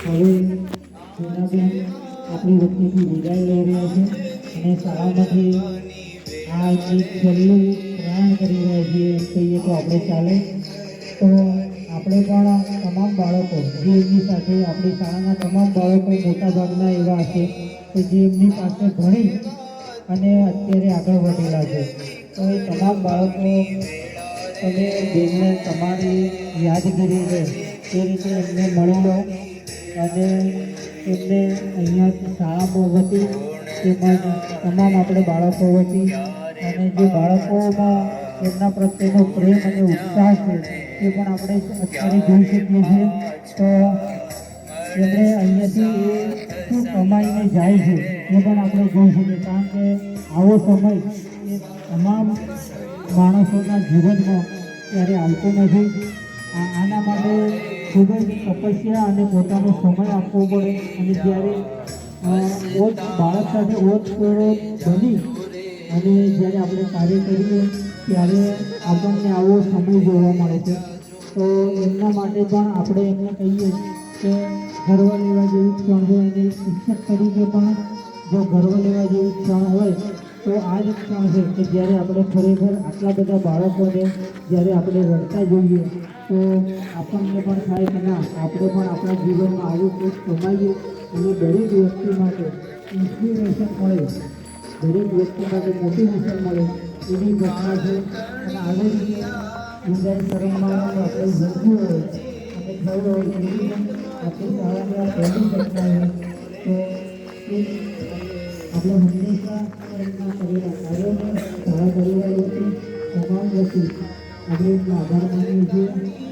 હવે હિનાબેન આપણી વચ્ચેથી વિદાય લઈ રહ્યા છે અને શાળામાંથી આ એક છેલ્લું પ્રયાણ કરી રહ્યા છીએ કહીએ તો આપણે ચાલે. તો આપણે પણ તમામ બાળકો જે એમની સાથે આપણી શાળાના તમામ બાળકો મોટાભાગના એવા હશે કે જે એમની પાસે ભણી અને અત્યારે આગળ વધેલા છે. તો એ તમામ બાળકો તમે બેનને તમારી યાદગીરી રહે એ રીતે એમને મળી લો અને એમને અહીંયા શાળા વતી તેમજ તમામ આપણે બાળકો વતી અને જે બાળકોમાં એમના પ્રત્યેનો પ્રેમ અને ઉત્સાહ છે એ પણ આપણે અત્યારે જોઈ શકીએ છીએ. તો એમણે અહીંયાથી એ શું કમાઈને જાય છે એ પણ આપણે જોઈ શકીએ, કારણ કે આવો સમય એ તમામ માણસોના જીવનમાં ત્યારે આવતો નથી. આના માટે ખૂબ જ તપસ્યા અને પોતાનો સમય આપવો પડે અને જ્યારે બાળક સાથે ઓતપ્રોત બની અને જ્યારે આપણે કાર્ય કરીએ ત્યારે આપણને આવો સમય જોવા મળે છે. તો એમના માટે પણ આપણે એમને કહીએ કે ગર્વ લેવા જેવી ક્ષણ હોય અને શિક્ષક તરીકે પણ જો ગર્વ લેવા જેવી ક્ષણ હોય તો આ જ ક્ષણ છે કે જ્યારે આપણે ખરેખર આટલા બધા બાળકોને જ્યારે આપણે રડતા જોઈએ તો આપણને પણ થાય કે ના, આપણે પણ આપણા જીવનમાં આવું કંઈક કમાઈએ અને દરેક વ્યક્તિ માટે ઇન્સ્પિરેશન મળે, દરેક વ્યક્તિ માટે મોટિવેશન મળે એવી ઘટના છે. અને આવી રીતે વિદાય કરવામાં આપણે જતું હોય અને થયું હોય એવી આપણી શાળાની આ પહેલી ઘટના છે. તો આપણે હંમેશા એમના કરેલા કાર્યોને શાળા પરિવાર વતી તમામ વતી આપણે એમનો આભાર માનીએ છીએ.